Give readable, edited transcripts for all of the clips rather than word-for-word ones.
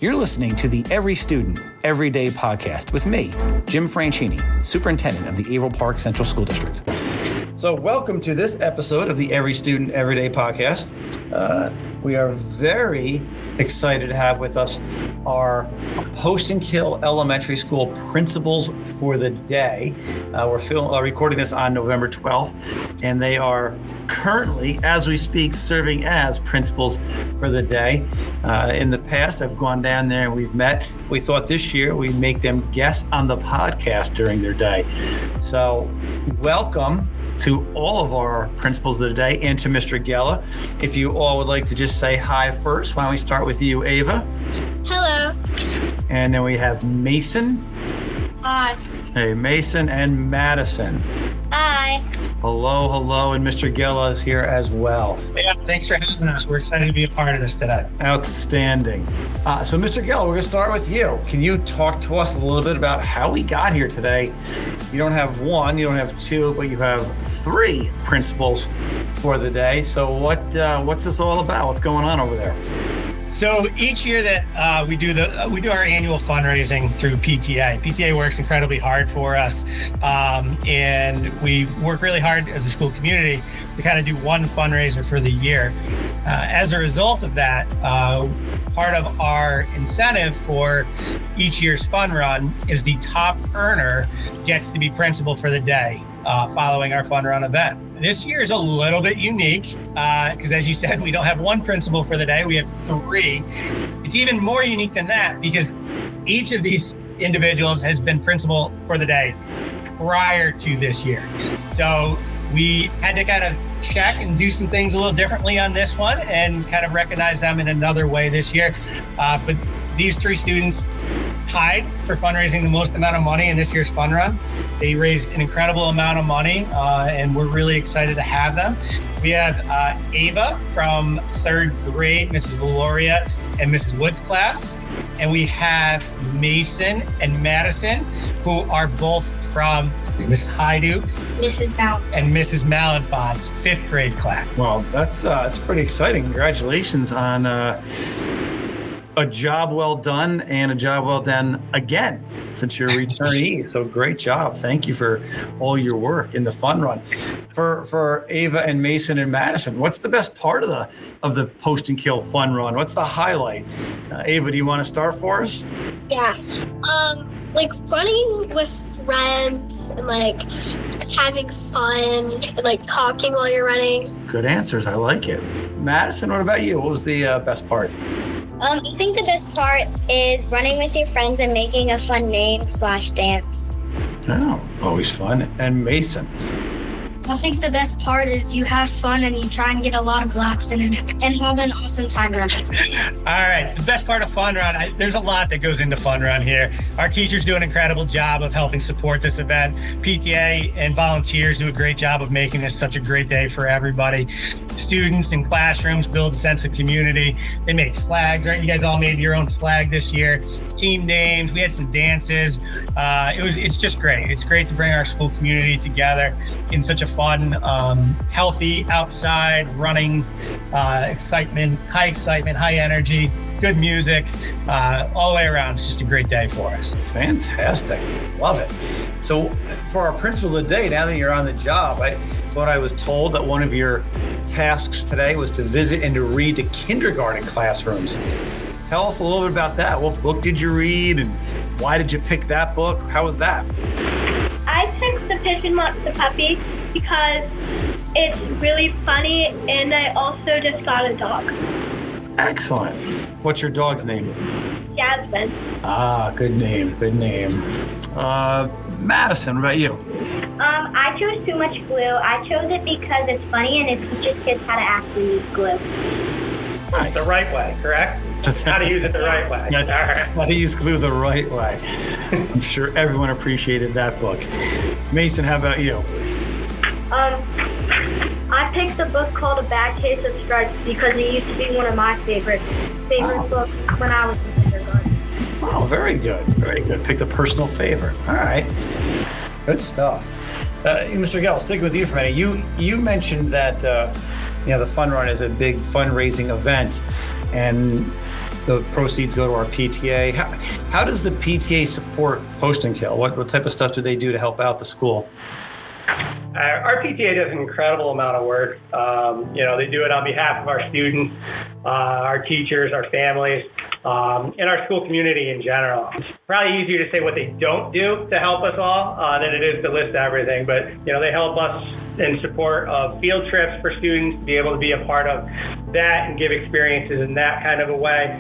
You're listening to the Every Student, Every Day podcast with me, Jim Franchini, Superintendent of the Averill Park Central School District. So welcome to this episode of the Every Student, Every Day podcast. We are very excited to have with us our Post and Kill Elementary School principals for the day. We're recording this on November 12th, and they are currently, as we speak, serving as principals for the day. In the past, I've gone down there and we've met. We thought this year we'd make them guests on the podcast during their day. So welcome to all of our principals of the day and to Mr. Gela. If you all would like to just say hi first, why don't we start with you, Ava? Hello. And then we have Mason. Hi. Hey, Mason and Madison. Hi. Hello, and Mr. Gela is here as well. Yeah, thanks for having us. We're excited to be a part of this today. Outstanding. So Mr. Gela, we're going to start with you. Can you talk to us a little bit about how we got here today? You don't have one, you don't have two, but you have three principals for the day. So what's this all about? What's going on over there? So each year that we do our annual fundraising through PTA. PTA works incredibly hard for us, and we work really hard as a school community to kind of do one fundraiser for the year. As a result of that, part of our incentive for each year's fun run is the top earner gets to be principal for the day following our fun run event. This year is a little bit unique because, as you said, we don't have one principal for the day. We have three. It's even more unique than that because each of these individuals has been principal for the day prior to this year. So we had to kind of check and do some things a little differently on this one and kind of recognize them in another way this year. But these three students tied for fundraising the most amount of money in this year's fun run. They raised an incredible amount of money, and we're really excited to have them. We have Ava from third grade, Mrs. Valoria and Mrs. Wood's class. And we have Mason and Madison, who are both from Miss Hyduke, Mrs. Bell, and Mrs. Malenfont's fifth grade class. Well, that's pretty exciting. Congratulations on a job well done and a job well done again since you're a returnee. So great job. Thank you for all your work in the fun run. For Ava and Mason and Madison, what's the best part of the Post and Kill fun run? What's the highlight? Ava, do you want to start for us? Yeah. Like running with friends and like having fun and like talking while you're running. Good answers. I like it. Madison, what about you? What was the best part? I think the best part is running with your friends and making a fun name/dance. Oh, always fun. And Mason? I think the best part is you have fun and you try and get a lot of laps in it and have an awesome time running. All right, the best part of Fun Run, there's a lot that goes into Fun Run here. Our teachers do an incredible job of helping support this event. PTA and volunteers do a great job of making this such a great day for everybody. Students in classrooms build a sense of community. They make flags, right? You guys all made your own flag this year. Team names, we had some dances. It's just great. It's great to bring our school community together in such a fun, healthy, outside running, high excitement, high energy, good music, all the way around. It's just a great day for us. Fantastic. Love it. So for our principal of the day, now that you're on the job, I was told that one of your tasks today was to visit and to read to kindergarten classrooms. Tell us a little bit about that. What book did you read and why did you pick that book? How was that? I picked The Pigeon Wants the Puppy because it's really funny, and I also just got a dog. Excellent. What's your dog's name? Jasmine. Good name. Madison, what about you? I chose Too Much Glue. I chose it because it's funny and it teaches kids how to actually use glue. Nice. The right way, correct? How to use it the right way. Yeah, All right. how to use glue the right way. I'm sure everyone appreciated that book. Mason, how about you? I picked a book called A Bad Case of Stripes because it used to be one of my favorite books when I was in kindergarten. Oh, very good. Very good. Picked a personal favorite. All right. Good stuff. Mr. Gell, stick with you for a minute. You mentioned that the Fun Run is a big fundraising event, and the proceeds go to our PTA. How does the PTA support Post and Kill? What type of stuff do they do to help out the school? Our PTA does an incredible amount of work. They do it on behalf of our students, our teachers, our families, and our school community in general. It's probably easier to say what they don't do to help us all than it is to list everything. But, they help us in support of field trips for students to be able to be a part of that and give experiences in that kind of a way.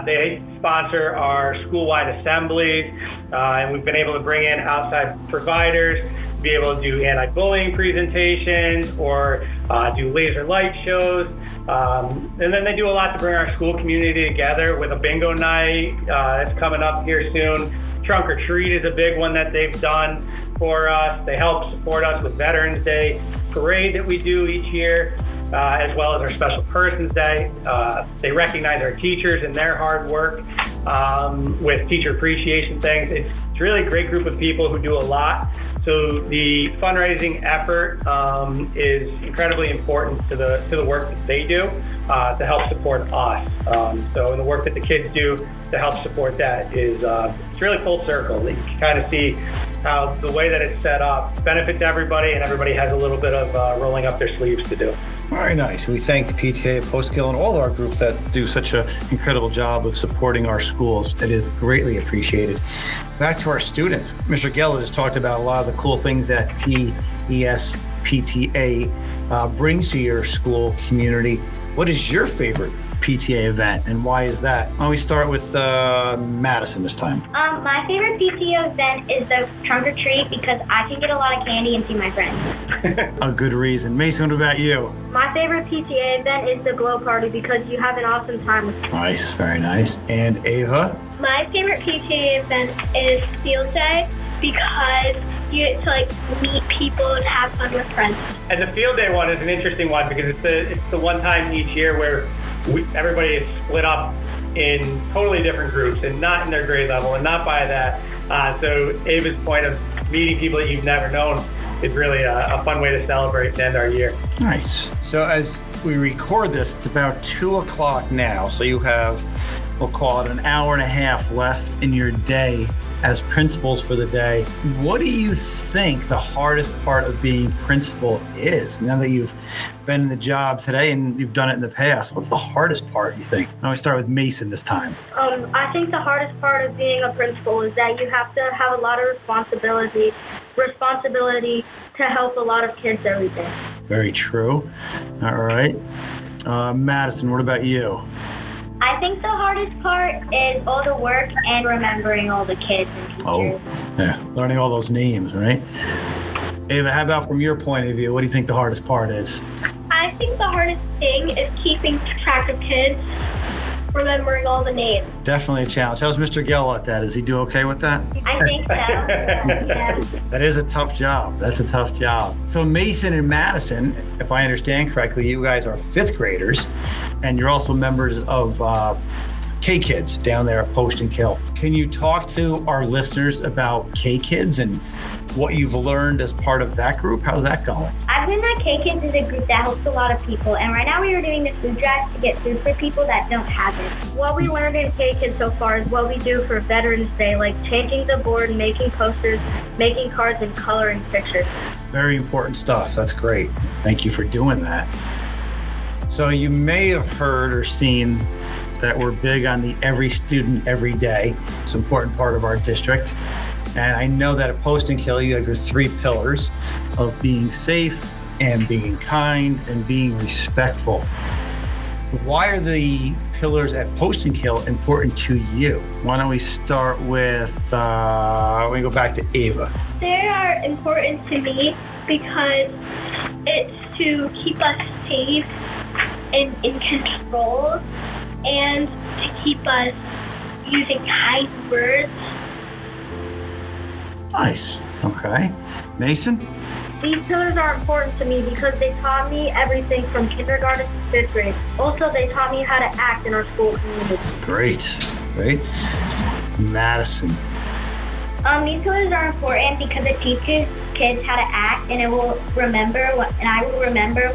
They sponsor our school-wide assemblies, and we've been able to bring in outside providers to be able to do anti-bullying presentations or do laser light shows. And then they do a lot to bring our school community together with a bingo night that's coming up here soon. Trunk or Treat is a big one that they've done for us. They help support us with Veterans Day parade that we do each year, as well as our Special Persons Day. They recognize our teachers and their hard work with teacher appreciation things. It's really a great group of people who do a lot. So the fundraising effort is incredibly important to the work that they do to help support us. So the work that the kids do to help support that is it's really full circle. You can kind of see how the way that it's set up benefits everybody, and everybody has a little bit of rolling up their sleeves to do. Very nice. We thank PTA, Post-Kill, and all of our groups that do such an incredible job of supporting our schools. It is greatly appreciated. Back to our students. Mr. Gela just talked about a lot of the cool things that PES PTA brings to your school community. What is your favorite PTA event, and why is that? Why don't we start with Madison this time? My favorite PTA event is the Trunk or Treat because I can get a lot of candy and see my friends. A good reason. Mason, what about you? My favorite PTA event is the Glow Party because you have an awesome time. Nice, very nice. And Ava? My favorite PTA event is Field Day because you get to meet people and have fun with friends. And the Field Day one is an interesting one because it's the one time each year where everybody is split up in totally different groups and not in their grade level and not by that. So Ava's point of meeting people that you've never known is really a fun way to celebrate and end our year. Nice. So as we record this, it's about 2:00 now. So you have, we'll call it an hour and a half left in your day as principals for the day. What do you think the hardest part of being principal is? Now that you've been in the job today and you've done it in the past, what's the hardest part, you think? Now we start with Mason this time. I think the hardest part of being a principal is that you have to have a lot of responsibility to help a lot of kids every day. Very true. All right. Madison, what about you? I think the hardest part is all the work and remembering all the kids and teachers. Oh, yeah. Learning all those names, right? Ava, how about from your point of view, what do you think the hardest part is? I think the hardest thing is keeping track of kids, remembering all the names. Definitely a challenge. How's Mr. Gela at that? Does he do okay with that? I think so. Yeah. That is a tough job. That's a tough job. So Mason and Madison, if I understand correctly, you guys are fifth graders, and you're also members of K-Kids down there at Post and Kill. Can you talk to our listeners about K-Kids and what you've learned as part of that group? How's that going? I've been at K-Kids is a group that helps a lot of people, and right now we are doing the food drive to get food for people that don't have it. What we learned in K-Kids so far is what we do for Veterans Day, like changing the board, making posters, making cards, and coloring pictures. Very important stuff. That's great. Thank you for doing that. So you may have heard or seen that we're big on the every student, every day. It's an important part of our district. And I know that at Post and Kill, you have your 3 pillars of being safe and being kind and being respectful. Why are the pillars at Post and Kill important to you? Why don't we start with, we go back to Ava. They are important to me because it's to keep us safe and in control and to keep us using kind words. Nice. Okay. Mason? These pillars are important to me because they taught me everything from kindergarten to 5th grade. Also, they taught me how to act in our school community. Great. Great. Madison? These pillars are important because it teaches kids how to act, and I will remember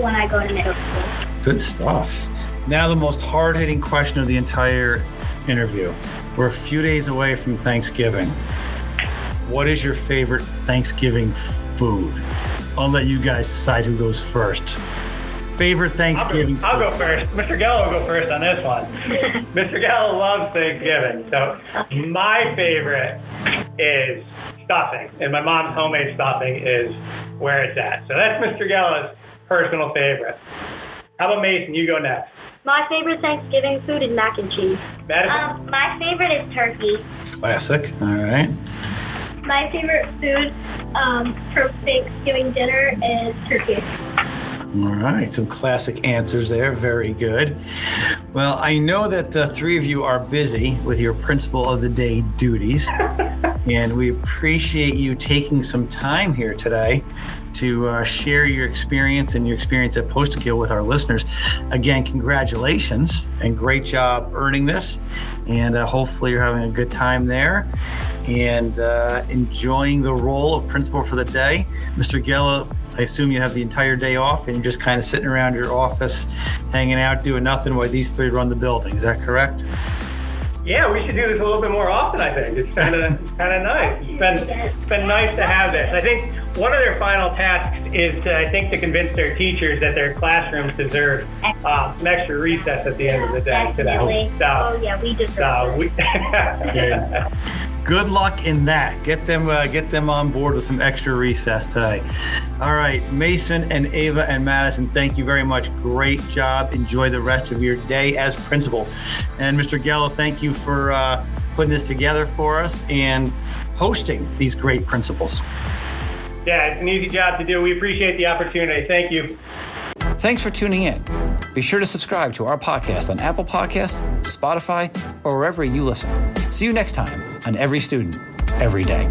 when I go to middle school. Good stuff. Now the most hard-hitting question of the entire interview. We're a few days away from Thanksgiving. What is your favorite Thanksgiving food? I'll let you guys decide who goes first. Favorite Thanksgiving food? I'll go first. Mr. Gela will go first on this one. Mr. Gela loves Thanksgiving. So my favorite is stuffing. And my mom's homemade stuffing is where it's at. So that's Mr. Gela's personal favorite. How about Mason? You go next. My favorite Thanksgiving food is mac and cheese. Madison? My favorite is turkey. Classic. All right. My favorite food for Thanksgiving dinner is turkey. All right, some classic answers there. Very good. Well, I know that the three of you are busy with your Principal of the Day duties, and we appreciate you taking some time here today to share your experience and your experience at Post-Acule with our listeners. Again, congratulations and great job earning this, and hopefully you're having a good time there and enjoying the role of Principal for the day. Mr. Gela, I assume you have the entire day off and you're just kind of sitting around your office, hanging out, doing nothing while these three run the building. Is that correct? Yeah, we should do this a little bit more often, I think. It's kind of nice. It's been nice to have this. I think one of their final tasks is to convince their teachers that their classrooms deserve some extra recess at the end of the day today. Oh yeah, we deserve it. Good luck in that. Get them on board with some extra recess today. All right, Mason and Ava and Madison, thank you very much. Great job. Enjoy the rest of your day as principals. And Mr. Gela, thank you for putting this together for us and hosting these great principals. Yeah, it's an easy job to do. We appreciate the opportunity. Thank you. Thanks for tuning in. Be sure to subscribe to our podcast on Apple Podcasts, Spotify, or wherever you listen. See you next time on Every Student, Every Day.